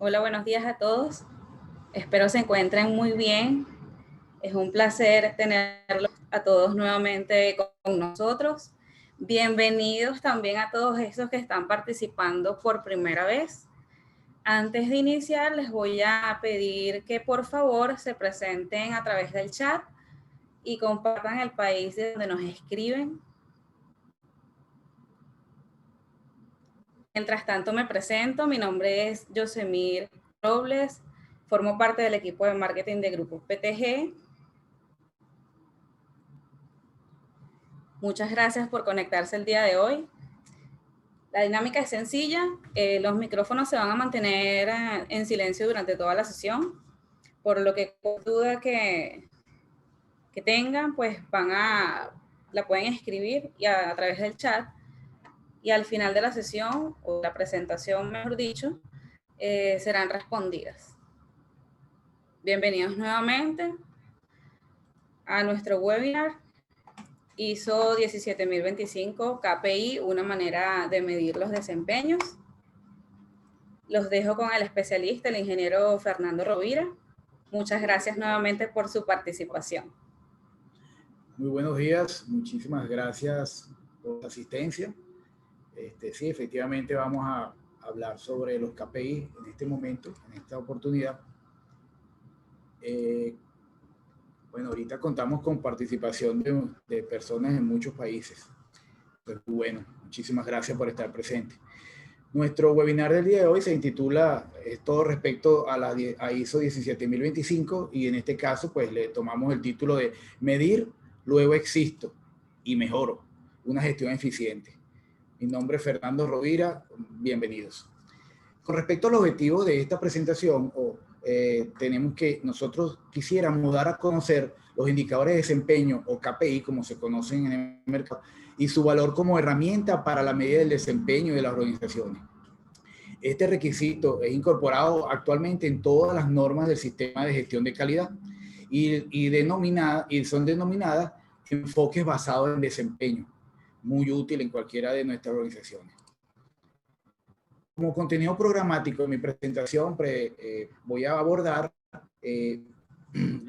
Hola, buenos días a todos. Espero se encuentren muy bien. Es un placer tenerlos a todos nuevamente con nosotros. Bienvenidos también a todos esos que están participando por primera vez. Antes de iniciar, les voy a pedir que por favor se presenten a través del chat y compartan el país de donde nos escriben. Mientras tanto me presento, mi nombre es Yosemir Robles, formo parte del equipo de marketing de Grupo PTG. Muchas gracias por conectarse el día de hoy. La dinámica es sencilla, los micrófonos se van a mantener en silencio durante toda la sesión, por lo que cualquier duda que tengan, pues la pueden escribir y a través del chat, y al final de la sesión, o la presentación mejor dicho, serán respondidas. Bienvenidos nuevamente a nuestro webinar ISO 17025 KPI, una manera de medir los desempeños. Los dejo con el especialista, el ingeniero Fernando Rovira. Muchas gracias nuevamente por su participación. Muy buenos días, muchísimas gracias por la asistencia. Sí, efectivamente vamos a hablar sobre los KPI en este momento, en esta oportunidad. Bueno, ahorita contamos con participación de personas en muchos países. Pues bueno, muchísimas gracias por estar presente. Nuestro webinar del día de hoy se intitula todo respecto a ISO 17025 y en este caso pues le tomamos el título de Medir, luego existo y mejoro, una gestión eficiente. Mi nombre es Fernando Rovira, bienvenidos. Con respecto al objetivo de esta presentación, tenemos que nosotros quisiéramos dar a conocer los indicadores de desempeño o KPI, como se conocen en el mercado, y su valor como herramienta para la medida del desempeño de las organizaciones. Este requisito es incorporado actualmente en todas las normas del sistema de gestión de calidad y son denominadas enfoques basados en desempeño, muy útil en cualquiera de nuestras organizaciones. Como contenido programático en mi presentación voy a abordar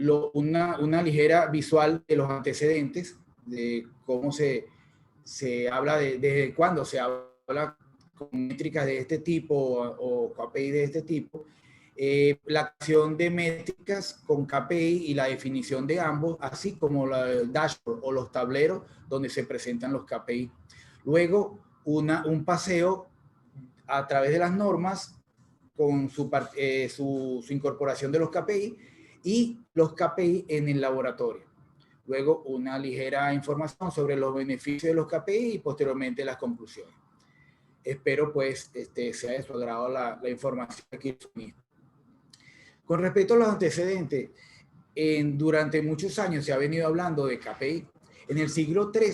una ligera visual de los antecedentes, de cómo se habla desde cuándo se habla con métricas de este tipo o KPI de este tipo, la acción de métricas con KPI y la definición de ambos, así como el dashboard o los tableros donde se presentan los KPI. Luego, un paseo a través de las normas con su incorporación de los KPI y los KPI en el laboratorio. Luego, una ligera información sobre los beneficios de los KPI y posteriormente las conclusiones. Espero pues sea de su agrado la información aquí. Con respecto a los antecedentes, durante muchos años se ha venido hablando de KPI. En el siglo III,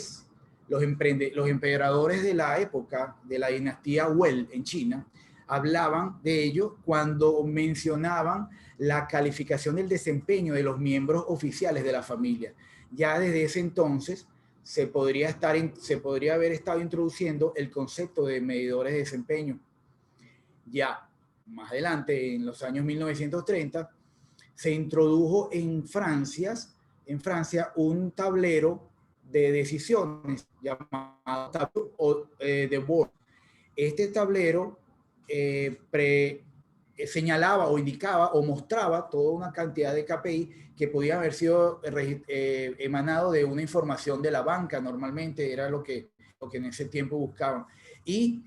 los emperadores de la época de la dinastía Wei en China hablaban de ello cuando mencionaban la calificación del desempeño de los miembros oficiales de la familia. Ya desde ese entonces se podría haber estado introduciendo el concepto de medidores de desempeño. Ya más adelante, en los años 1930, se introdujo en Francia un tablero de decisiones llamado tablero de Bord. Este tablero señalaba o indicaba o mostraba toda una cantidad de KPI que podía haber sido emanado de una información de la banca. Normalmente era lo que en ese tiempo buscaban. Y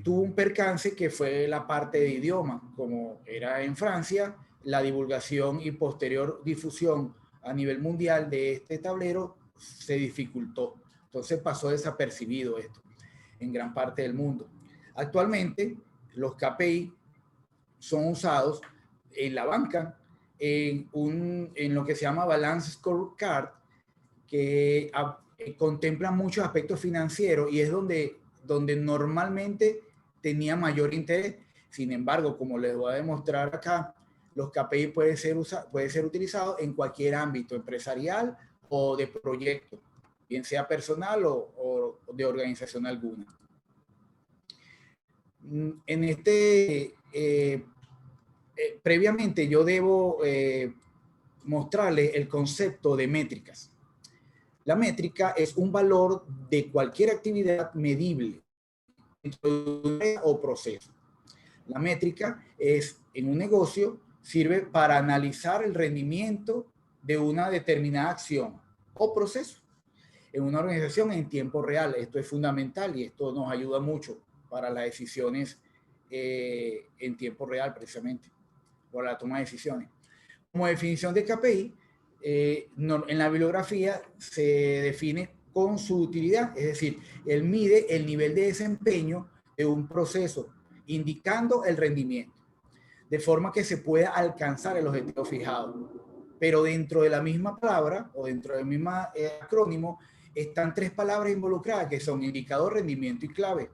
tuvo un percance que fue la parte de idioma. Como era en Francia, la divulgación y posterior difusión a nivel mundial de este tablero se dificultó. Entonces pasó desapercibido esto en gran parte del mundo. Actualmente, los KPI son usados en la banca en lo que se llama Balance Scorecard, que contempla muchos aspectos financieros y es donde normalmente tenía mayor interés. Sin embargo, como les voy a demostrar acá, los KPI pueden ser utilizados en cualquier ámbito empresarial o de proyecto, bien sea personal o de organización alguna. En este previamente yo debo mostrarle el concepto de métricas. La métrica es un valor de cualquier actividad medible o proceso. La métrica es, en un negocio, sirve para analizar el rendimiento de una determinada acción o proceso en una organización en tiempo real. Esto es fundamental y esto nos ayuda mucho para las decisiones en tiempo real, precisamente, para la toma de decisiones. Como definición de KPI, en la bibliografía se define con su utilidad, es decir, él mide el nivel de desempeño de un proceso, indicando el rendimiento, de forma que se pueda alcanzar el objetivo fijado. Pero dentro de la misma palabra o dentro del mismo acrónimo están tres palabras involucradas que son indicador, rendimiento y clave.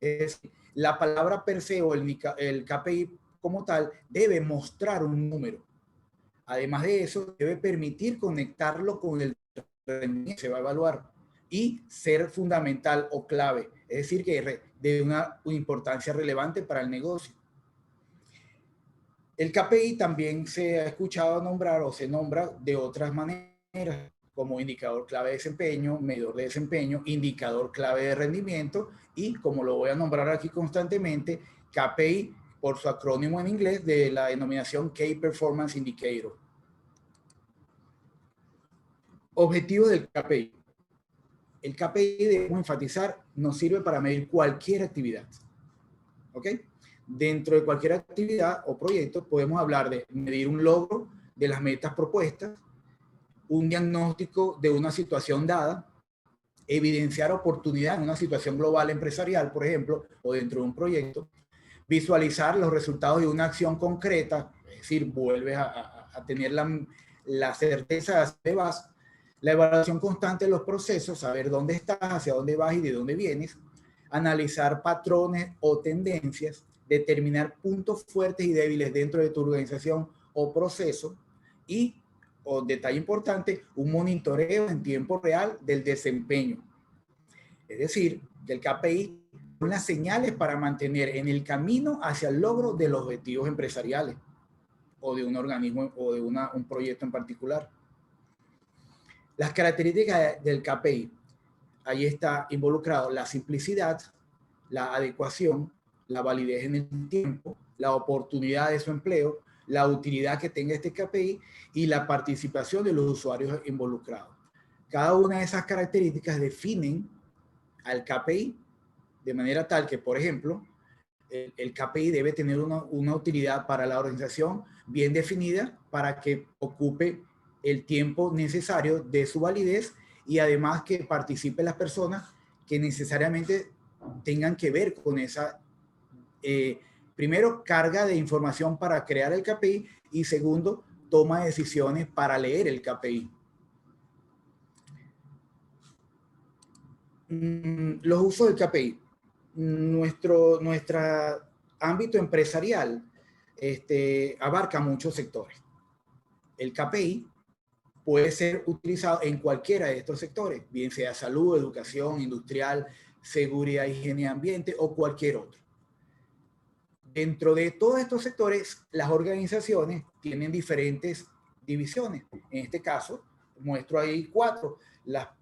Es decir, la palabra per se o el KPI como tal debe mostrar un número. Además de eso, debe permitir conectarlo con el rendimiento que se va a evaluar y ser fundamental o clave, es decir, que de una importancia relevante para el negocio. El KPI también se ha escuchado nombrar o se nombra de otras maneras, como indicador clave de desempeño, medidor de desempeño, indicador clave de rendimiento y, como lo voy a nombrar aquí constantemente, KPI por su acrónimo en inglés de la denominación Key Performance Indicator. Objetivos del KPI. El KPI, debemos enfatizar, nos sirve para medir cualquier actividad. ¿Ok? Dentro de cualquier actividad o proyecto podemos hablar de medir un logro de las metas propuestas, un diagnóstico de una situación dada, evidenciar oportunidad en una situación global empresarial, por ejemplo, o dentro de un proyecto, visualizar los resultados de una acción concreta, es decir, vuelves a tener la certeza de hacia dónde vas, la evaluación constante de los procesos, saber dónde estás, hacia dónde vas y de dónde vienes, analizar patrones o tendencias, determinar puntos fuertes y débiles dentro de tu organización o proceso y, o detalle importante, un monitoreo en tiempo real del desempeño. Es decir, que el KPI son las señales para mantener en el camino hacia el logro de los objetivos empresariales o de un organismo o de un proyecto en particular. Las características del KPI. Ahí está involucrado la simplicidad, la adecuación, la validez en el tiempo, la oportunidad de su empleo, la utilidad que tenga este KPI y la participación de los usuarios involucrados. Cada una de esas características definen al KPI de manera tal que, por ejemplo, el KPI debe tener una utilidad para la organización bien definida para que ocupe el tiempo necesario de su validez y además que participen las personas que necesariamente tengan que ver con esa, primero, carga de información para crear el KPI y segundo, toma de decisiones para leer el KPI. Los usos del KPI. Nuestro ámbito empresarial abarca muchos sectores. El KPI puede ser utilizado en cualquiera de estos sectores, bien sea salud, educación, industrial, seguridad, higiene y ambiente o cualquier otro. Dentro de todos estos sectores, las organizaciones tienen diferentes divisiones. En este caso, muestro ahí 4,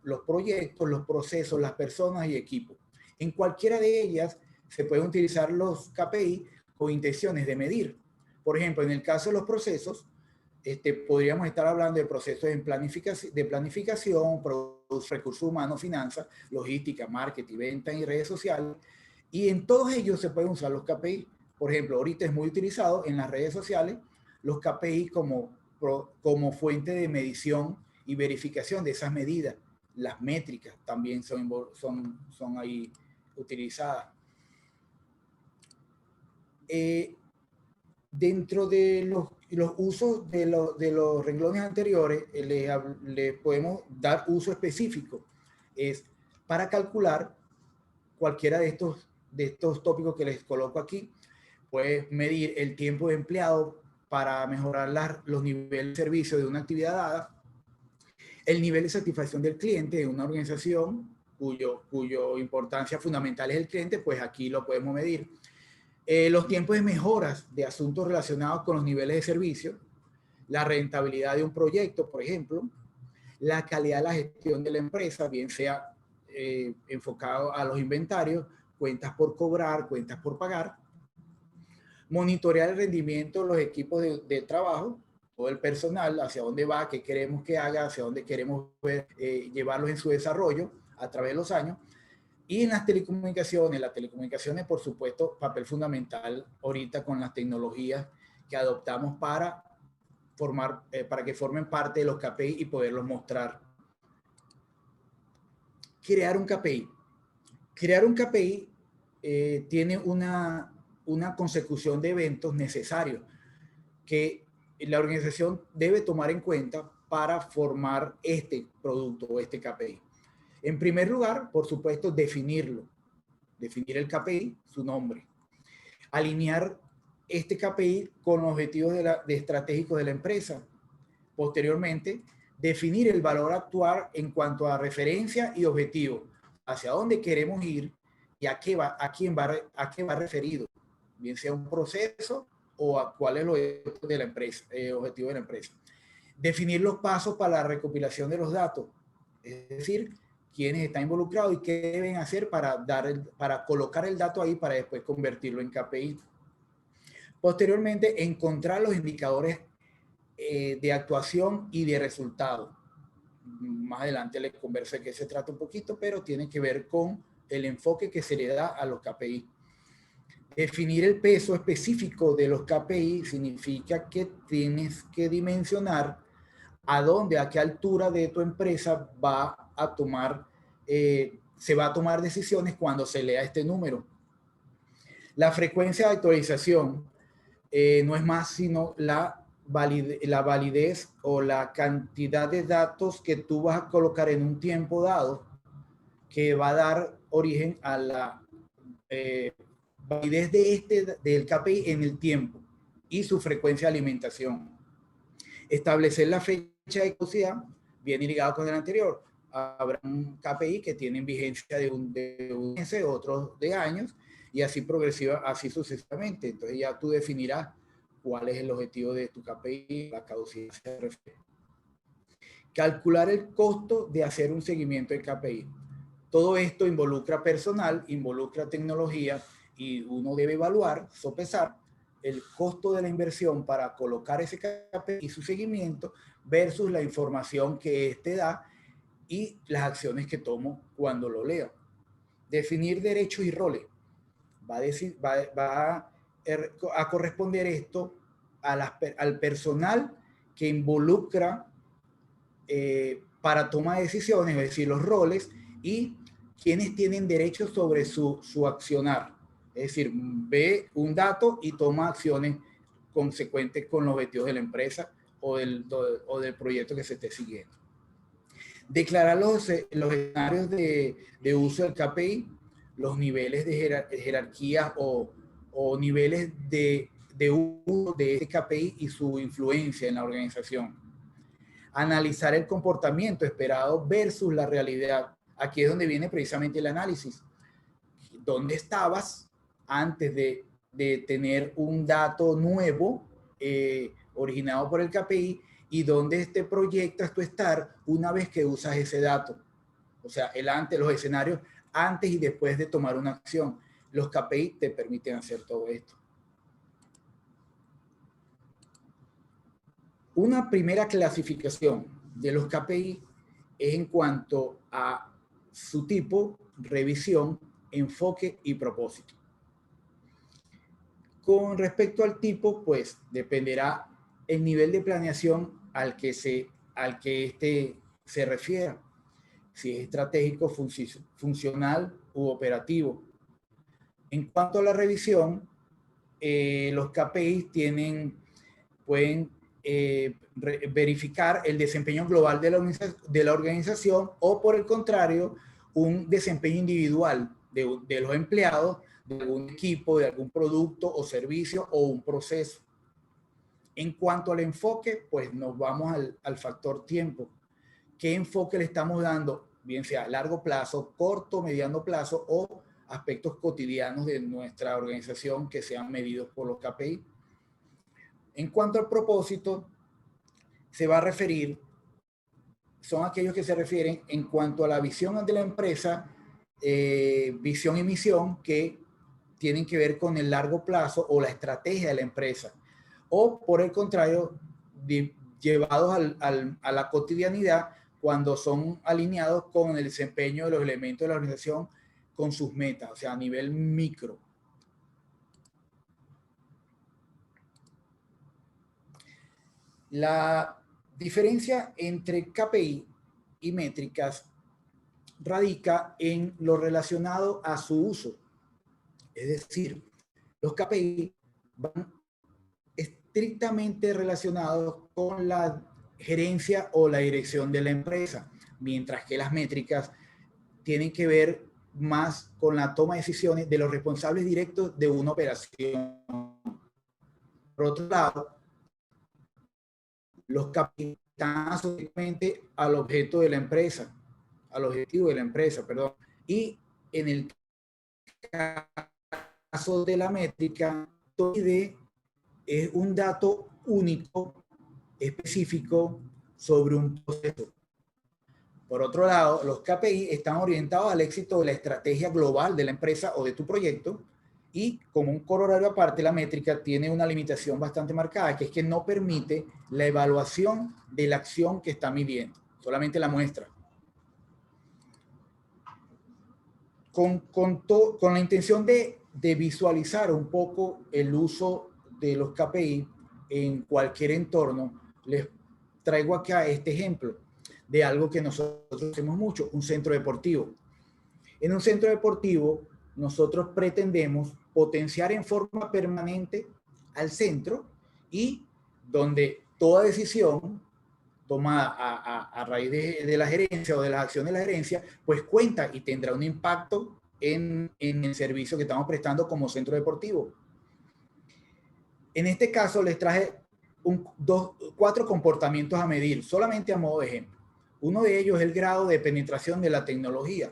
los proyectos, los procesos, las personas y equipos. En cualquiera de ellas se pueden utilizar los KPI con intenciones de medir. Por ejemplo, en el caso de los procesos, podríamos estar hablando de procesos de planificación, recursos humanos, finanzas, logística, marketing, venta y redes sociales. Y en todos ellos se pueden usar los KPI. Por ejemplo, ahorita es muy utilizado en las redes sociales los KPI como fuente de medición y verificación de esas medidas. Las métricas también son ahí utilizadas. Dentro de los usos de los renglones anteriores, le podemos dar uso específico. Es para calcular cualquiera de estos tópicos que les coloco aquí. Puedes medir el tiempo de empleado para mejorar los niveles de servicio de una actividad dada, el nivel de satisfacción del cliente de una organización cuyo importancia fundamental es el cliente, pues aquí lo podemos medir. Los tiempos de mejoras de asuntos relacionados con los niveles de servicio, la rentabilidad de un proyecto, por ejemplo, la calidad de la gestión de la empresa, bien sea enfocado a los inventarios, cuentas por cobrar, cuentas por pagar, monitorear el rendimiento de los equipos de trabajo, todo el personal, hacia dónde va, qué queremos que haga, hacia dónde queremos llevarlos en su desarrollo a través de los años. Y en las telecomunicaciones, por supuesto, papel fundamental ahorita con las tecnologías que adoptamos para para que formen parte de los KPI y poderlos mostrar. Crear un KPI. Crear un KPI tiene una consecución de eventos necesarios que la organización debe tomar en cuenta para formar este producto o este KPI. En primer lugar, por supuesto, definirlo. Definir el KPI, su nombre. Alinear este KPI con los objetivos estratégicos de la empresa. Posteriormente, definir el valor actual en cuanto a referencia y objetivo. Hacia dónde queremos ir y a qué va referido. Bien sea un proceso o a cuál es el objetivo de la empresa. Definir los pasos para la recopilación de los datos. Es decir, quiénes están involucrados y qué deben hacer para colocar el dato ahí para después convertirlo en KPI. Posteriormente, encontrar los indicadores de actuación y de resultado. Más adelante les converso de qué se trata un poquito, pero tiene que ver con el enfoque que se le da a los KPI. Definir el peso específico de los KPI significa que tienes que dimensionar a qué altura de tu empresa se va a tomar decisiones cuando se lea este número. La frecuencia de actualización no es más sino la validez o la cantidad de datos que tú vas a colocar en un tiempo dado que va a dar origen a la validez del KPI en el tiempo y su frecuencia de alimentación. Establecer la fecha de caducidad viene ligado con el anterior. Habrá un KPI que tienen vigencia de un mes, otros de años, y así progresiva, así sucesivamente. Entonces ya tú definirás cuál es el objetivo de tu KPI, la caducidad se refiere. Calcular el costo de hacer un seguimiento del KPI. Todo esto involucra personal, involucra tecnología, y uno debe evaluar, sopesar el costo de la inversión para colocar ese KPI y su seguimiento versus la información que éste da y las acciones que tomo cuando lo leo. Definir derechos y roles. Va a corresponder esto al personal que involucra para toma de decisiones, es decir, los roles y quienes tienen derechos sobre su accionar. Es decir, ve un dato y toma acciones consecuentes con los objetivos de la empresa o del proyecto que se esté siguiendo. Declarar los escenarios de uso del KPI, los niveles de jerarquía o niveles de uso de este KPI y su influencia en la organización. Analizar el comportamiento esperado versus la realidad. Aquí es donde viene precisamente el análisis. ¿Dónde estabas antes de tener un dato nuevo originado por el KPI y dónde te proyectas tú estar una vez que usas ese dato? O sea, los escenarios antes y después de tomar una acción. Los KPI te permiten hacer todo esto. Una primera clasificación de los KPI es en cuanto a su tipo, revisión, enfoque y propósito. Con respecto al tipo, pues dependerá el nivel de planeación al que este se refiera. Si es estratégico, funcional u operativo. En cuanto a la revisión, los KPIs pueden verificar el desempeño global de la organización o, por el contrario, un desempeño individual de los empleados, de algún equipo, de algún producto o servicio o un proceso. En cuanto al enfoque, pues nos vamos al factor tiempo. ¿Qué enfoque le estamos dando? Bien sea a largo plazo, corto, mediano plazo o aspectos cotidianos de nuestra organización que sean medidos por los KPI. En cuanto al propósito, se va a referir, son aquellos que se refieren en cuanto a la visión de la empresa, visión y misión, que tienen que ver con el largo plazo o la estrategia de la empresa. O por el contrario, llevados a la cotidianidad cuando son alineados con el desempeño de los elementos de la organización con sus metas, o sea, a nivel micro. La diferencia entre KPI y métricas radica en lo relacionado a su uso. Es decir, los KPI van estrictamente relacionados con la gerencia o la dirección de la empresa, mientras que las métricas tienen que ver más con la toma de decisiones de los responsables directos de una operación. Por otro lado, los KPI están asociados al objeto de la empresa, al objetivo de la empresa, perdón. Y en el caso de la métrica, es un dato único, específico, sobre un proceso. Por otro lado, los KPI están orientados al éxito de la estrategia global de la empresa o de tu proyecto, y como un corolario aparte, la métrica tiene una limitación bastante marcada, que es que no permite la evaluación de la acción que está midiendo, solamente la muestra. Con la intención de visualizar un poco el uso de los KPI en cualquier entorno, les traigo acá este ejemplo de algo que nosotros hacemos mucho, un centro deportivo. En un centro deportivo, nosotros pretendemos potenciar en forma permanente al centro, y donde toda decisión tomada a raíz de la gerencia o de las acciones de la gerencia, pues cuenta y tendrá un impacto en el servicio que estamos prestando como centro deportivo. En este caso les traje 4 comportamientos a medir, solamente a modo de ejemplo. Uno de ellos es el grado de penetración de la tecnología.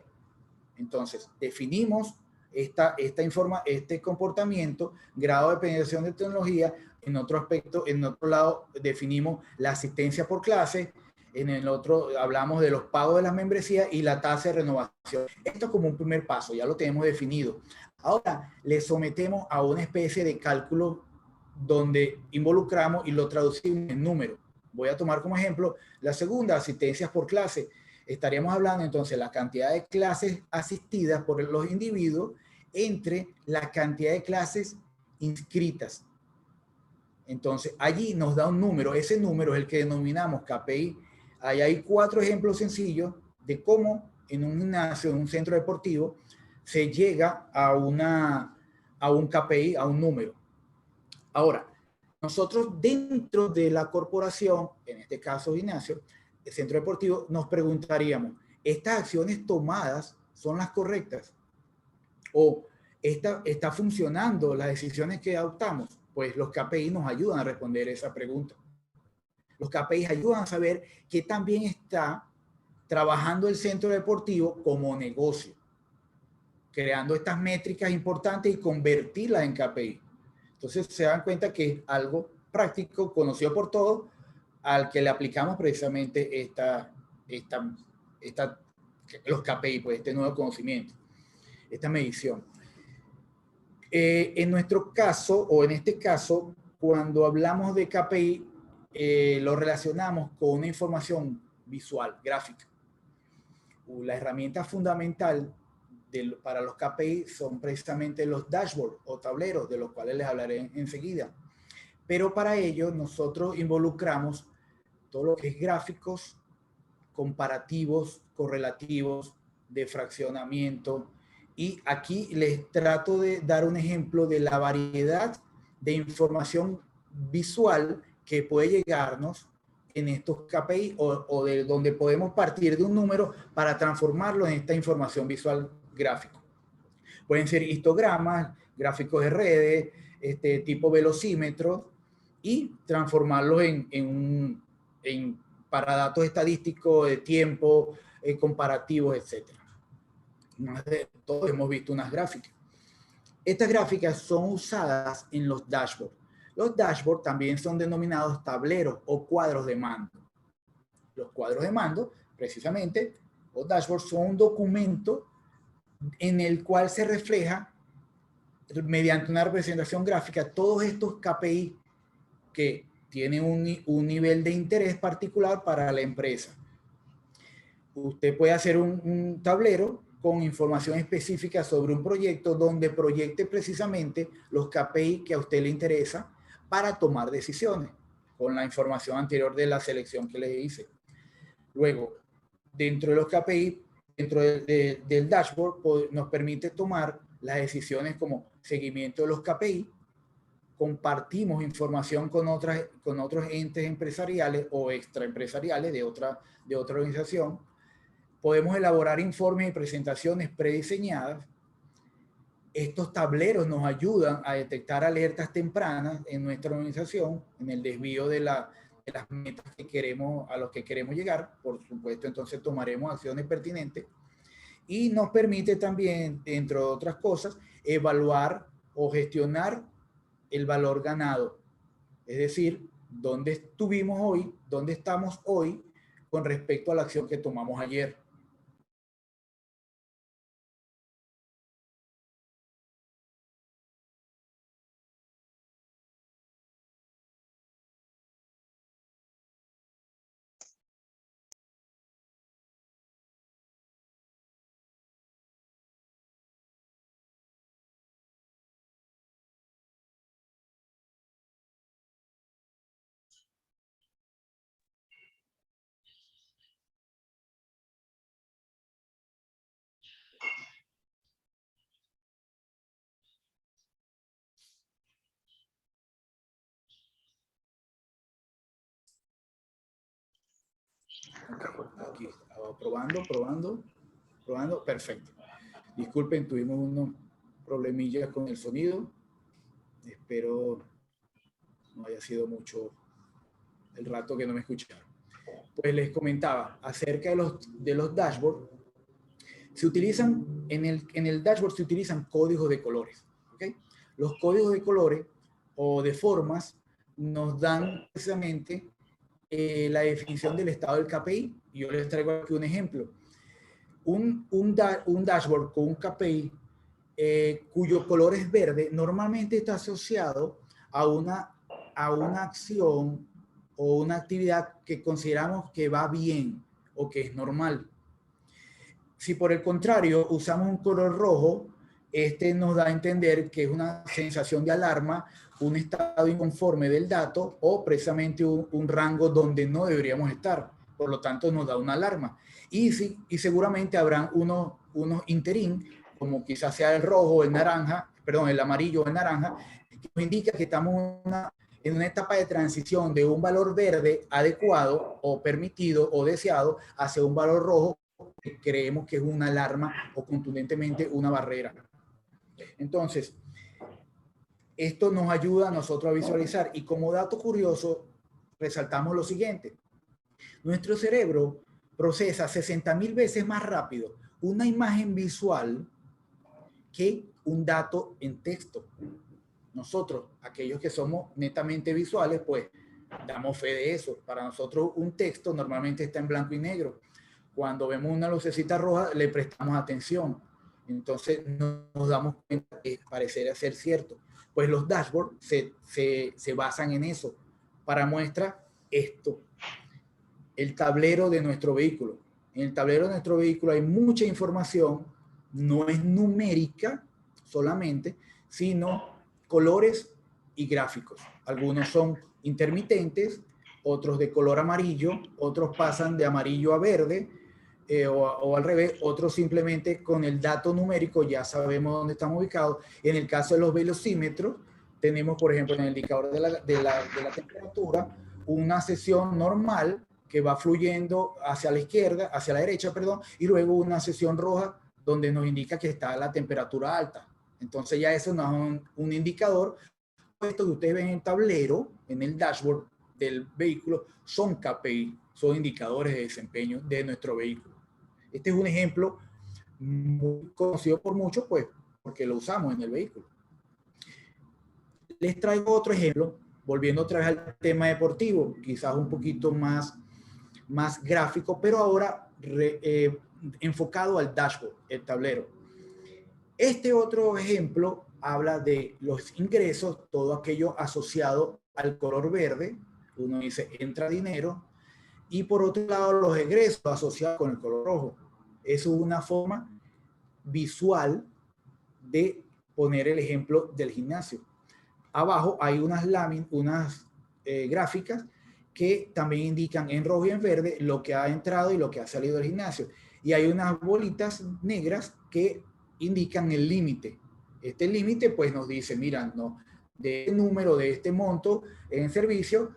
Entonces, definimos este comportamiento, grado de penetración de tecnología. En otro aspecto, en otro lado, definimos la asistencia por clase. En el otro, hablamos de los pagos de las membresías y la tasa de renovación. Esto como un primer paso, ya lo tenemos definido. Ahora, le sometemos a una especie de cálculo donde involucramos y lo traducimos en números. Voy a tomar como ejemplo la segunda, asistencias por clase. Estaríamos hablando entonces de la cantidad de clases asistidas por los individuos entre la cantidad de clases inscritas. Entonces, allí nos da un número. Ese número es el que denominamos KPI. Ahí hay 4 ejemplos sencillos de cómo en un gimnasio, en un centro deportivo, se llega a un KPI, a un número. Ahora, nosotros dentro de la corporación, en este caso gimnasio, el centro deportivo, nos preguntaríamos, ¿estas acciones tomadas son las correctas? ¿O está funcionando las decisiones que adoptamos? Pues los KPI nos ayudan a responder esa pregunta. Los KPI ayudan a saber qué tan bien está trabajando el centro deportivo como negocio, creando estas métricas importantes y convertirlas en KPI. Entonces se dan cuenta que es algo práctico, conocido por todos, al que le aplicamos precisamente los KPI, pues este nuevo conocimiento, esta medición. En nuestro caso, o en este caso, cuando hablamos de KPI, lo relacionamos con una información visual, gráfica. La herramienta fundamental para los KPI son precisamente los dashboards o tableros, de los cuales les hablaré enseguida. Pero para ello nosotros involucramos todo lo que es gráficos, comparativos, correlativos, de fraccionamiento. Y aquí les trato de dar un ejemplo de la variedad de información visual que puede llegarnos en estos KPI, o de donde podemos partir de un número para transformarlo en esta información visual gráfico. Pueden ser histogramas, gráficos de redes, tipo velocímetros, y transformarlos para datos estadísticos de tiempo, comparativos, etc. todos hemos visto unas gráficas. Estas gráficas son usadas en los dashboards. Los dashboards también son denominados tableros o cuadros de mando. Los cuadros de mando, precisamente, los dashboards son un documento en el cual se refleja mediante una representación gráfica todos estos KPI que tienen un nivel de interés particular para la empresa. Usted puede hacer un tablero con información específica sobre un proyecto donde proyecte precisamente los KPI que a usted le interesa para tomar decisiones con la información anterior de la selección que le hice. Luego, dentro de los KPI, dentro del dashboard, nos permite tomar las decisiones como seguimiento de los KPI, compartimos información con otros entes empresariales o extraempresariales de otra organización, podemos elaborar informes y presentaciones prediseñadas. Estos tableros nos ayudan a detectar alertas tempranas en nuestra organización, en el desvío de las metas a los que queremos llegar. Por supuesto, entonces tomaremos acciones pertinentes. Y nos permite también, entre otras cosas, evaluar o gestionar el valor ganado. Es decir, dónde estuvimos hoy, dónde estamos hoy con respecto a la acción que tomamos ayer. Aquí, probando, perfecto. Disculpen, tuvimos unos problemillas con el sonido. Espero no haya sido mucho el rato que no me escucharon. Pues les comentaba acerca de los dashboards. Se utilizan, en el dashboard se utilizan códigos de colores. ¿Okay? Los códigos de colores o de formas nos dan precisamente la definición del estado del KPI. Yo les traigo aquí un ejemplo. Un dashboard con un KPI cuyo color es verde normalmente está asociado a una acción o una actividad que consideramos que va bien o que es normal. Si por el contrario usamos un color rojo, este nos da a entender que es una sensación de alarma, un estado inconforme del dato o precisamente un rango donde no deberíamos estar. Por lo tanto, nos da una alarma. Y seguramente habrán unos interín, como quizás sea el rojo, el naranja, perdón, el amarillo o el naranja, que nos indica que estamos en una etapa de transición de un valor verde adecuado o permitido o deseado hacia un valor rojo que creemos que es una alarma o contundentemente una barrera. Entonces, esto nos ayuda a nosotros a visualizar. Y como dato curioso, resaltamos lo siguiente. Nuestro cerebro procesa 60.000 veces más rápido una imagen visual que un dato en texto. Nosotros, aquellos que somos netamente visuales, pues damos fe de eso. Para nosotros un texto normalmente está en blanco y negro. Cuando vemos una lucecita roja, le prestamos atención. Entonces nos damos cuenta que pareciera ser cierto. Pues los dashboards se basan en eso. Para muestra esto, el tablero de nuestro vehículo. En el tablero de nuestro vehículo hay mucha información, no es numérica solamente, sino colores y gráficos. Algunos son intermitentes, otros de color amarillo, otros pasan de amarillo a verde, o al revés, otros simplemente con el dato numérico ya sabemos dónde estamos ubicados. En el caso de los velocímetros, tenemos, por ejemplo, en el indicador de la temperatura, una sesión normal que va fluyendo hacia la izquierda, hacia la derecha, perdón, y luego una sesión roja donde nos indica que está la temperatura alta. Entonces ya eso nos es un indicador. Esto que ustedes ven en el tablero, en el dashboard del vehículo, son KPI, son indicadores de desempeño de nuestro vehículo. Este es un ejemplo muy conocido por muchos, pues, porque lo usamos en el vehículo. Les traigo otro ejemplo, volviendo otra vez al tema deportivo, quizás un poquito más gráfico, pero ahora enfocado al dashboard, el tablero. Este otro ejemplo habla de los ingresos, todo aquello asociado al color verde. Uno dice, entra dinero. Y por otro lado, los egresos asociados con el color rojo. Eso es una forma visual de poner el ejemplo del gimnasio. Abajo hay unas gráficas que también indican en rojo y en verde lo que ha entrado y lo que ha salido del gimnasio. Y hay unas bolitas negras que indican el límite. Este límite pues nos dice, mira, no, de este número, de este monto en servicio,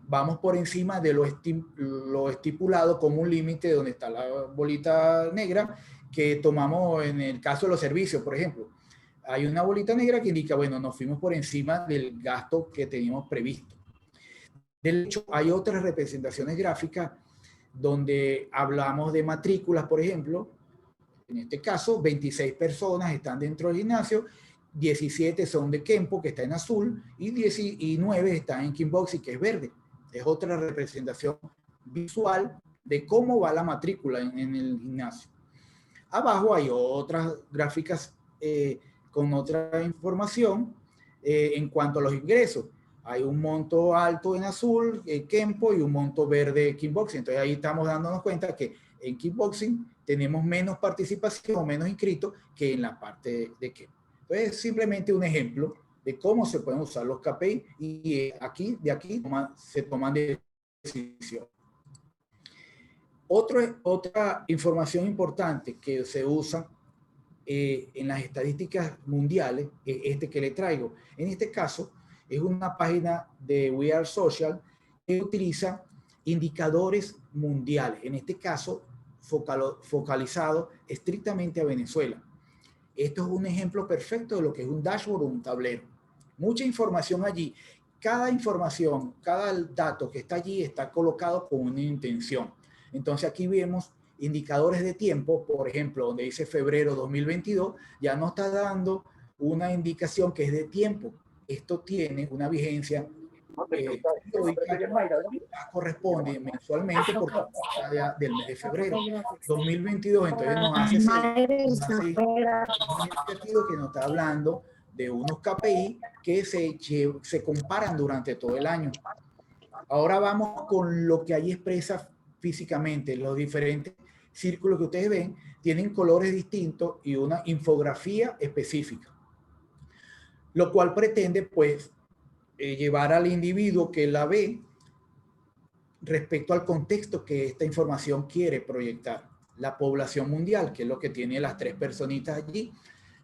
vamos por encima de lo estipulado como un límite donde está la bolita negra que tomamos en el caso de los servicios, por ejemplo. Hay una bolita negra que indica, bueno, nos fuimos por encima del gasto que teníamos previsto. De hecho, hay otras representaciones gráficas donde hablamos de matrículas, por ejemplo. En este caso, 26 personas están dentro del gimnasio, 17 son de Kempo, que está en azul, y 19 están en Kickboxing, que es verde. Es otra representación visual de cómo va la matrícula en el gimnasio. Abajo hay otras gráficas con otra información en cuanto a los ingresos. Hay un monto alto en azul, Kempo, y un monto verde Kickboxing. Entonces ahí estamos dándonos cuenta que en Kickboxing tenemos menos participación, menos inscritos que en la parte de Kempo. Entonces simplemente un ejemplo de cómo se pueden usar los KPI y de aquí se toman decisiones. Otra información importante que se usa en las estadísticas mundiales es este que le traigo. En este caso, es una página de We Are Social que utiliza indicadores mundiales, en este caso focalizado estrictamente a Venezuela. Esto es un ejemplo perfecto de lo que es un dashboard o un tablero. Mucha información allí. Cada información, cada dato que está allí está colocado con una intención. Entonces aquí vemos indicadores de tiempo, por ejemplo, donde dice febrero 2022, ya nos está dando una indicación que es de tiempo. Esto tiene una vigencia corresponde mensualmente porque del mes de febrero 2022. Entonces nos hace significativo que nos está hablando de unos KPI que se comparan durante todo el año. Ahora vamos con lo que ahí expresa físicamente. Los diferentes círculos que ustedes ven tienen colores distintos y una infografía específica, lo cual pretende pues llevar al individuo que la ve respecto al contexto que esta información quiere proyectar. La población mundial, que es lo que tiene las tres personitas allí,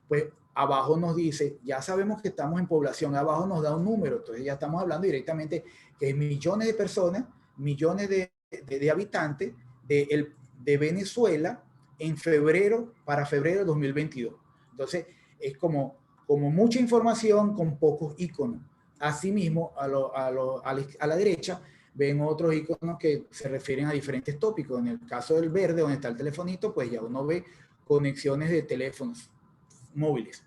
pues abajo nos dice, ya sabemos que estamos en población, abajo nos da un número, entonces ya estamos hablando directamente que es millones de personas, millones de habitantes de Venezuela en febrero, para febrero de 2022. Entonces es como mucha información con pocos iconos. Asimismo, a la derecha ven otros iconos que se refieren a diferentes tópicos. En el caso del verde, donde está el telefonito, pues ya uno ve conexiones de teléfonos móviles.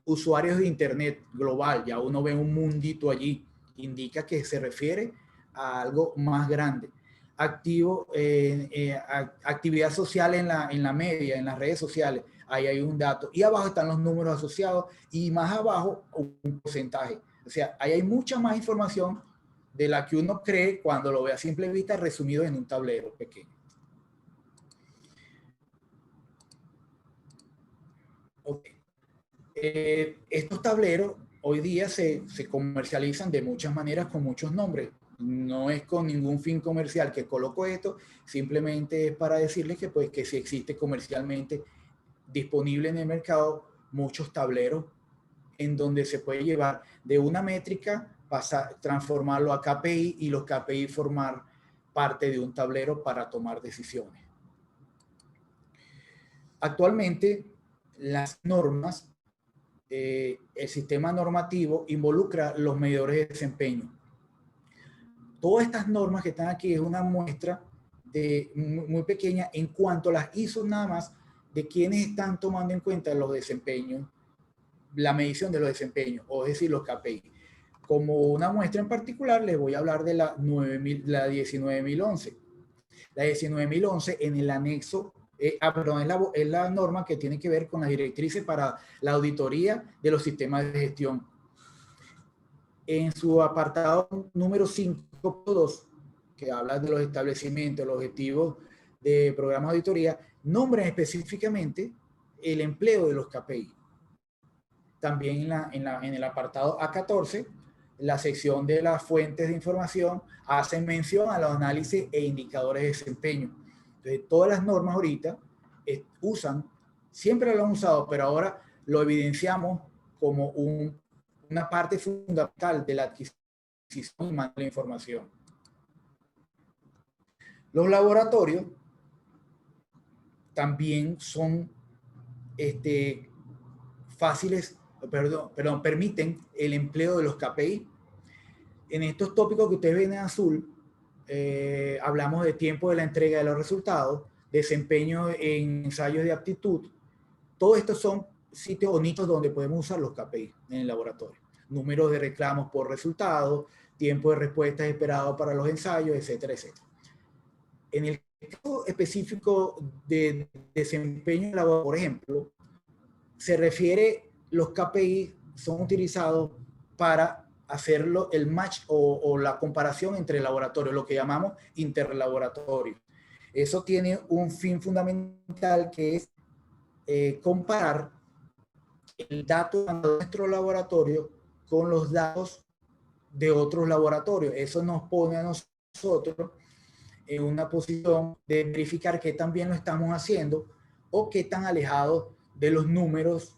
Usuarios de internet global, ya uno ve un mundito allí, indica que se refiere a algo más grande. Actividad social en la media, en las redes sociales, ahí hay un dato. Y abajo están los números asociados y más abajo un porcentaje. O sea, ahí hay mucha más información de la que uno cree cuando lo ve a simple vista resumido en un tablero pequeño. Okay. Estos tableros hoy día se comercializan de muchas maneras con muchos nombres. No es con ningún fin comercial que coloco esto, simplemente es para decirles que, pues, que si existe comercialmente disponible en el mercado muchos tableros en donde se puede llevar de una métrica, transformarlo a KPI y los KPI formar parte de un tablero para tomar decisiones. Actualmente, las normas, el sistema normativo involucra los medidores de desempeño. Todas estas normas que están aquí es una muestra muy pequeña en cuanto a las ISO nada más de quiénes están tomando en cuenta los desempeños, la medición de los desempeños, o es decir, los KPI. Como una muestra en particular, les voy a hablar de la 19011. La 19011 en el anexo, perdón, es la norma que tiene que ver con las directrices para la auditoría de los sistemas de gestión. En su apartado número 5.2, que habla de los establecimientos, los objetivos de programas de auditoría, nombran específicamente el empleo de los KPI. También en el apartado A14, la sección de las fuentes de información hace mención a los análisis e indicadores de desempeño. Entonces, todas las normas ahorita usan, siempre lo han usado, pero ahora lo evidenciamos como una parte fundamental de la adquisición y manejo de la información. Los laboratorios también son fáciles, permiten el empleo de los KPI. En estos tópicos que ustedes ven en azul, hablamos de tiempo de la entrega de los resultados, desempeño en ensayos de aptitud. Todos estos son sitios bonitos donde podemos usar los KPI en el laboratorio. Números de reclamos por resultado, tiempo de respuestas esperado para los ensayos, etcétera, etcétera. En el caso específico de desempeño laboral, por ejemplo, se refiere, los KPI son utilizados para hacerlo el match o la comparación entre laboratorios, lo que llamamos interlaboratorio. Eso tiene un fin fundamental que es comparar el dato de nuestro laboratorio con los datos de otros laboratorios. Eso nos pone a nosotros en una posición de verificar qué tan bien lo estamos haciendo o qué tan alejados de los números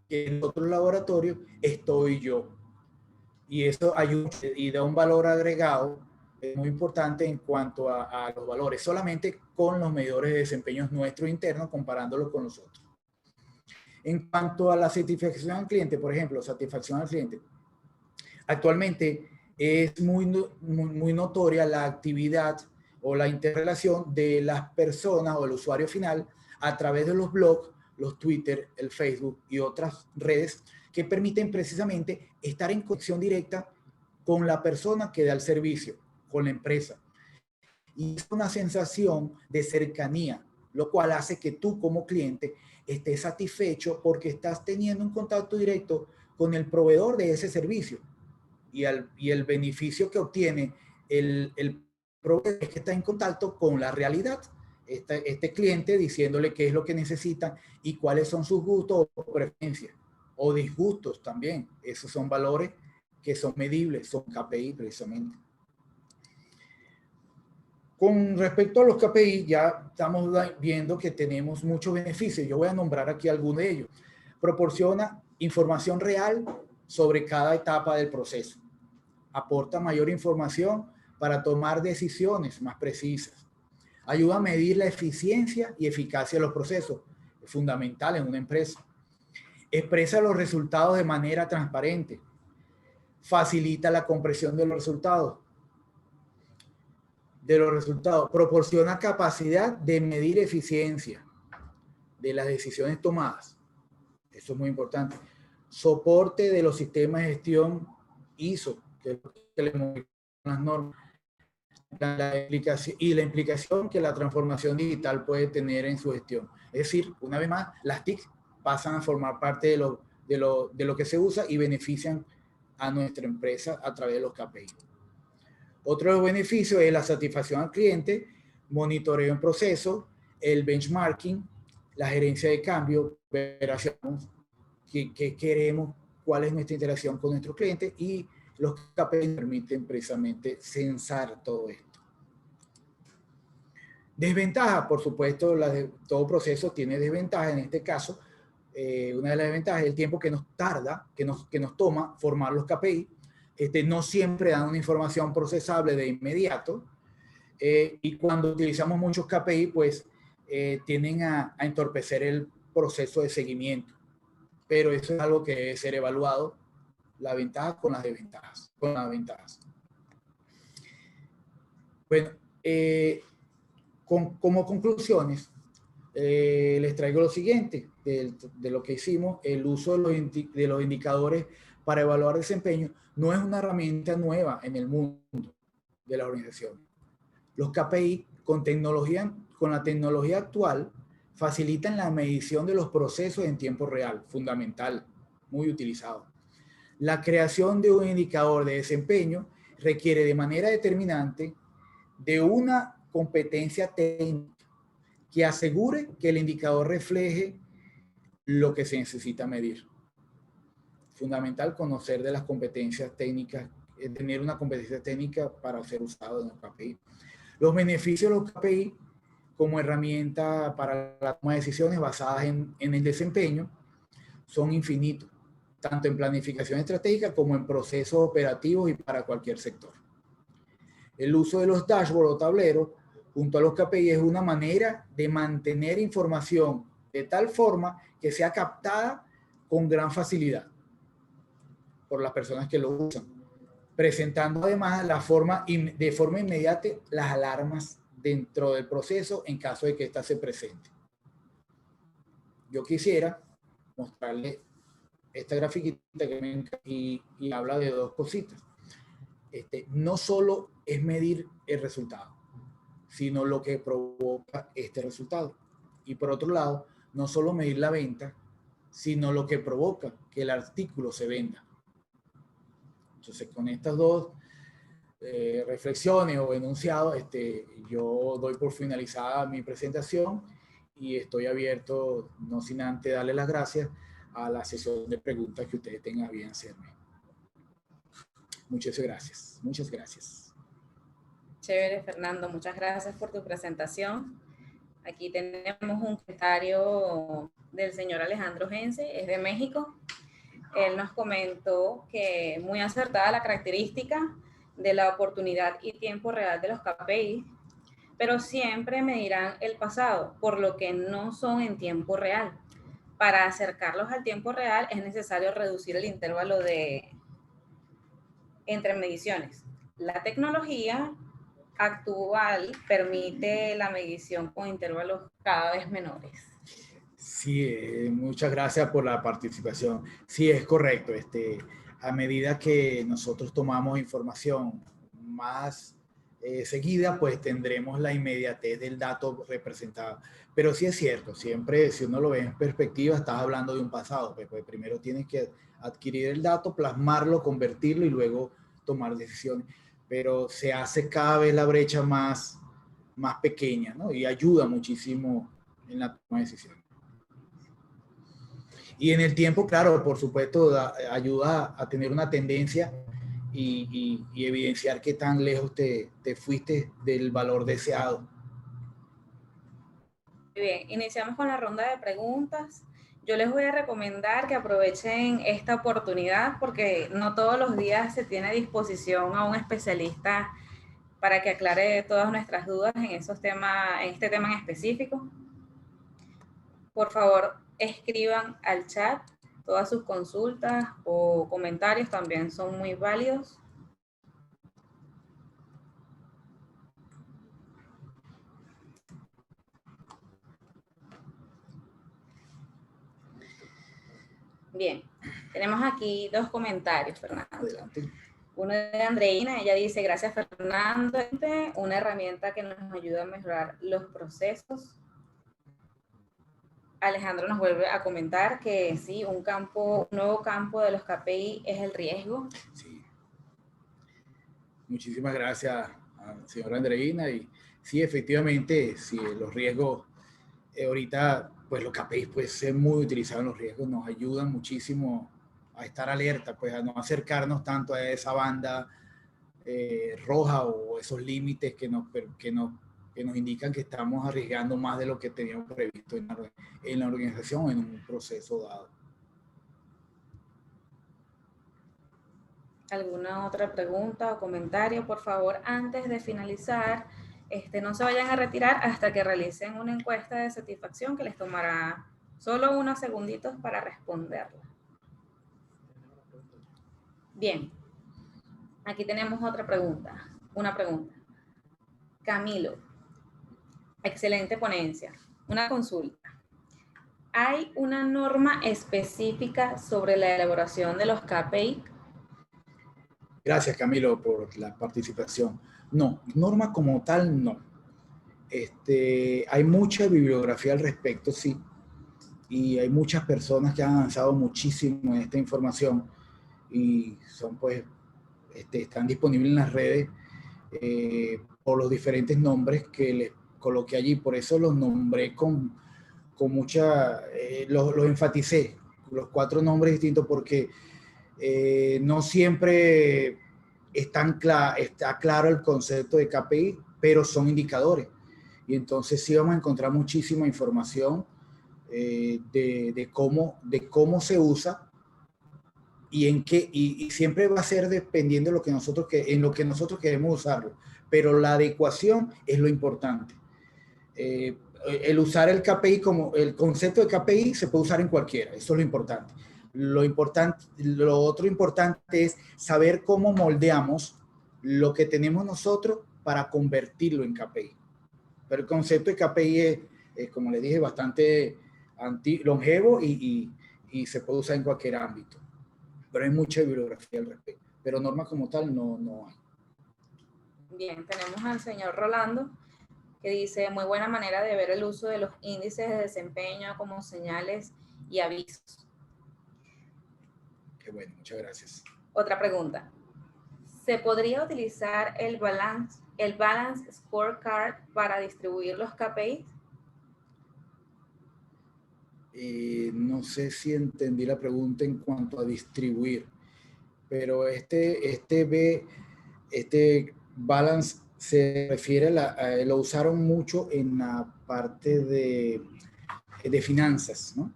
que en otros laboratorios estoy yo. Y eso ayuda y da un valor agregado muy importante en cuanto a los valores, solamente con los medidores de desempeño nuestros internos, comparándolos con los otros. En cuanto a la satisfacción al cliente, por ejemplo, satisfacción al cliente, actualmente es muy notoria la actividad o la interrelación de las personas o el usuario final a través de los blogs, los Twitter, el Facebook y otras redes que permiten precisamente estar en conexión directa con la persona que da el servicio, con la empresa. Y es una sensación de cercanía, lo cual hace que tú como cliente estés satisfecho porque estás teniendo un contacto directo con el proveedor de ese servicio. Y el beneficio que obtiene el proveedor es que está en contacto con la realidad. Este cliente diciéndole qué es lo que necesitan y cuáles son sus gustos o preferencias o disgustos también. Esos son valores que son medibles, son KPI precisamente. Con respecto a los KPI, ya estamos viendo que tenemos muchos beneficios. Yo voy a nombrar aquí algunos de ellos. Proporciona información real sobre cada etapa del proceso. Aporta mayor información para tomar decisiones más precisas. Ayuda a medir la eficiencia y eficacia de los procesos, es fundamental en una empresa. Expresa los resultados de manera transparente. Facilita la comprensión de los resultados. Proporciona capacidad de medir eficiencia de las decisiones tomadas. Eso es muy importante. Soporte de los sistemas de gestión ISO, que le muestran las normas. Y la implicación que la transformación digital puede tener en su gestión. Es decir, una vez más, las TIC pasan a formar parte de lo que se usa y benefician a nuestra empresa a través de los KPI. Otro beneficio es la satisfacción al cliente, monitoreo en proceso, el benchmarking, la gerencia de cambio, operaciones, qué queremos, cuál es nuestra interacción con nuestros clientes y los KPI permiten precisamente censar todo esto. Desventaja, por supuesto, todo proceso tiene desventaja. En este caso, una de las desventajas es el tiempo que nos tarda, que nos toma formar los KPI. No siempre dan una información procesable de inmediato. Y cuando utilizamos muchos KPI, pues tienden a entorpecer el proceso de seguimiento. Pero eso es algo que debe ser evaluado, la ventaja con las desventajas, con las ventajas. Bueno, como conclusiones, les traigo lo siguiente de lo que hicimos. El uso de los indicadores para evaluar desempeño no es una herramienta nueva en el mundo de la organización. Los KPI con la tecnología actual facilitan la medición de los procesos en tiempo real, fundamental, muy utilizado. La creación de un indicador de desempeño requiere de manera determinante de una competencia técnica que asegure que el indicador refleje lo que se necesita medir. Fundamental conocer de las competencias técnicas, tener una competencia técnica para ser usado en el KPI. Los beneficios de los KPI como herramienta para la toma de decisiones basadas en el desempeño son infinitos, tanto en planificación estratégica como en procesos operativos y para cualquier sector. El uso de los dashboards o tableros junto a los KPI es una manera de mantener información de tal forma que sea captada con gran facilidad por las personas que lo usan, presentando además de forma inmediata las alarmas dentro del proceso en caso de que ésta se presente. Yo quisiera mostrarle esta grafiquita y habla de dos cositas. No solo es medir el resultado, sino lo que provoca este resultado. Y por otro lado, no solo medir la venta, sino lo que provoca que el artículo se venda. Entonces, con estas dos reflexiones o enunciados, yo doy por finalizada mi presentación y estoy abierto, no sin antes darle las gracias a la sesión de preguntas que ustedes tengan bien hacerme. Muchas gracias. Muchas gracias. Chévere, Fernando. Muchas gracias por tu presentación. Aquí tenemos un comentario del señor Alejandro Gense, es de México. Él nos comentó que muy acertada la característica de la oportunidad y tiempo real de los KPI, pero siempre medirán el pasado, por lo que no son en tiempo real. Para acercarlos al tiempo real es necesario reducir el intervalo entre mediciones. La tecnología actual permite la medición con intervalos cada vez menores. Sí, muchas gracias por la participación. Sí, es correcto. A medida que nosotros tomamos información más seguida, pues tendremos la inmediatez del dato representado. Pero sí es cierto, siempre si uno lo ve en perspectiva, estás hablando de un pasado. Pues primero tienes que adquirir el dato, plasmarlo, convertirlo y luego tomar decisiones. Pero se hace cada vez la brecha más pequeña, ¿no? Y ayuda muchísimo en la toma de decisiones. Y en el tiempo, claro, por supuesto, ayuda a tener una tendencia y evidenciar qué tan lejos te fuiste del valor deseado. Muy bien, iniciamos con la ronda de preguntas. Yo les voy a recomendar que aprovechen esta oportunidad porque no todos los días se tiene a disposición a un especialista para que aclare todas nuestras dudas en esos temas, en este tema en específico. Por favor, escriban al chat todas sus consultas o comentarios, también son muy válidos. Bien, tenemos aquí dos comentarios, Fernando. Adelante. Uno de Andreina, ella dice, gracias Fernando, una herramienta que nos ayuda a mejorar los procesos. Alejandro nos vuelve a comentar que sí, un nuevo campo de los KPI es el riesgo. Sí. Muchísimas gracias, señora Andreina. Y sí, efectivamente, sí, los riesgos, ahorita, pues los KPIs pueden ser muy utilizados en los riesgos, nos ayudan muchísimo a estar alerta, pues a no acercarnos tanto a esa banda roja o esos límites que nos indican que estamos arriesgando más de lo que teníamos previsto en la organización o en un proceso dado. ¿Alguna otra pregunta o comentario? Por favor, antes de finalizar, no se vayan a retirar hasta que realicen una encuesta de satisfacción que les tomará solo unos segunditos para responderla. Bien, aquí tenemos otra pregunta, una pregunta. Camilo, excelente ponencia. Una consulta. ¿Hay una norma específica sobre la elaboración de los KPI? Gracias, Camilo, por la participación. No, norma como tal, no. Hay mucha bibliografía al respecto, sí, y hay muchas personas que han avanzado muchísimo en esta información y son, pues, están disponibles en las redes por los diferentes nombres que les coloqué allí. Por eso los nombré con mucha, los enfaticé, los 4 nombres distintos, porque no siempre está claro el concepto de KPI, pero son indicadores. Y entonces sí vamos a encontrar muchísima información de cómo se usa y en qué, y siempre va a ser dependiendo de lo que en lo que nosotros queremos usarlo. Pero la adecuación es lo importante. El usar el KPI como el concepto de KPI se puede usar en cualquiera, eso es lo importante. Lo otro importante es saber cómo moldeamos lo que tenemos nosotros para convertirlo en KPI. Pero el concepto de KPI es como les dije, bastante longevo y se puede usar en cualquier ámbito. Pero hay mucha bibliografía al respecto. Pero normas como tal no hay. Bien, tenemos al señor Rolando, que dice, muy buena manera de ver el uso de los índices de desempeño como señales y avisos. Qué bueno, muchas gracias. Otra pregunta. ¿Se podría utilizar el balance scorecard para distribuir los KPIs? No sé si entendí la pregunta en cuanto a distribuir, pero este balance se refiere lo usaron mucho en la parte de finanzas, ¿no?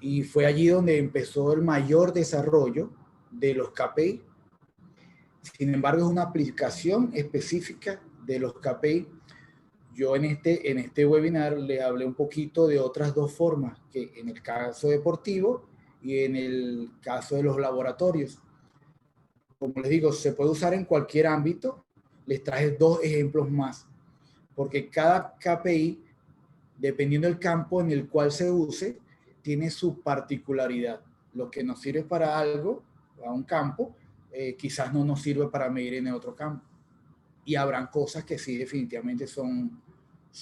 Y fue allí donde empezó el mayor desarrollo de los KPI. Sin embargo, es una aplicación específica de los KPI. Yo en este webinar le hablé un poquito de otras 2 formas, que en el caso deportivo y en el caso de los laboratorios. Como les digo, se puede usar en cualquier ámbito. Les traje 2 ejemplos más, porque cada KPI, dependiendo del campo en el cual se use, tiene su particularidad. Lo que nos sirve para algo, a un campo, quizás no nos sirve para medir en el otro campo. Y habrán cosas que sí definitivamente son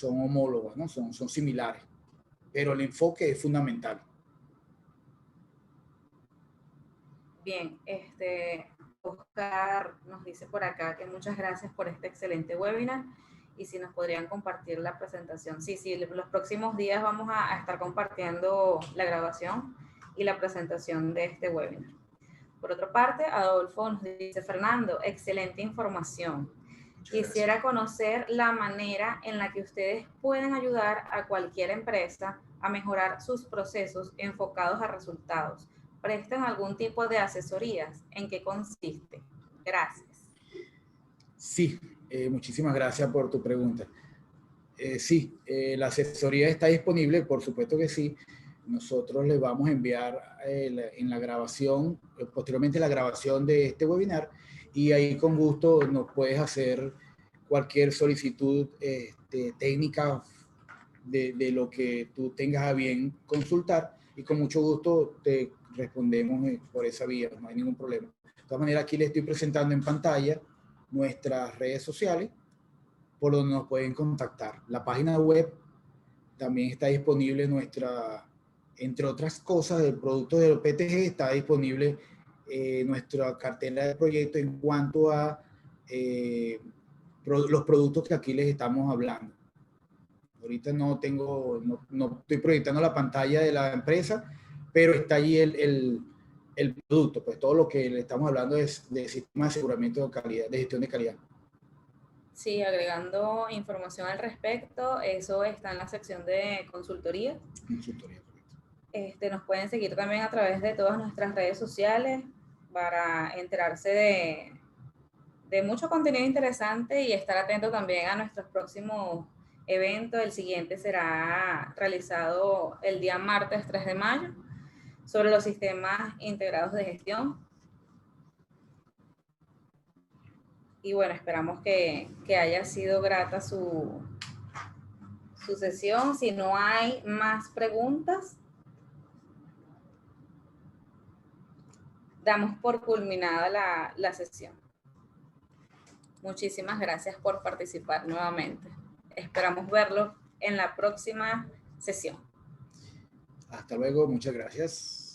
homólogas, ¿no? Son similares. Pero el enfoque es fundamental. Bien, Oscar nos dice por acá que muchas gracias por este excelente webinar y si nos podrían compartir la presentación. Sí, los próximos días vamos a estar compartiendo la grabación y la presentación de este webinar. Por otra parte, Adolfo nos dice, Fernando, excelente información. Quisiera conocer la manera en la que ustedes pueden ayudar a cualquier empresa a mejorar sus procesos enfocados a resultados. ¿Prestan algún tipo de asesorías? ¿En qué consiste? Gracias. Sí, muchísimas gracias por tu pregunta. Sí, la asesoría está disponible, por supuesto que sí. Nosotros les vamos a enviar en la grabación, posteriormente la grabación de este webinar, y ahí con gusto nos puedes hacer cualquier solicitud técnica de lo que tú tengas a bien consultar, y con mucho gusto te respondemos por esa vía, no hay ningún problema. De todas maneras, aquí les estoy presentando en pantalla nuestras redes sociales por donde nos pueden contactar. La página web también está disponible, entre otras cosas, del producto del PTG, está disponible nuestra cartera de proyectos en cuanto a los productos que aquí les estamos hablando. Ahorita no estoy proyectando la pantalla de la empresa, pero está allí el producto, pues todo lo que le estamos hablando es de sistema de aseguramiento de calidad, de gestión de calidad. Sí, agregando información al respecto, eso está en la sección de consultoría. Consultoría, correcto. Nos pueden seguir también a través de todas nuestras redes sociales para enterarse de mucho contenido interesante y estar atento también a nuestros próximos eventos. El siguiente será realizado el día martes 3 de mayo sobre los sistemas integrados de gestión. Y bueno, esperamos que haya sido grata su su sesión. Si no hay más preguntas, damos por culminada la sesión. Muchísimas gracias por participar nuevamente. Esperamos verlo en la próxima sesión. Hasta luego, muchas gracias.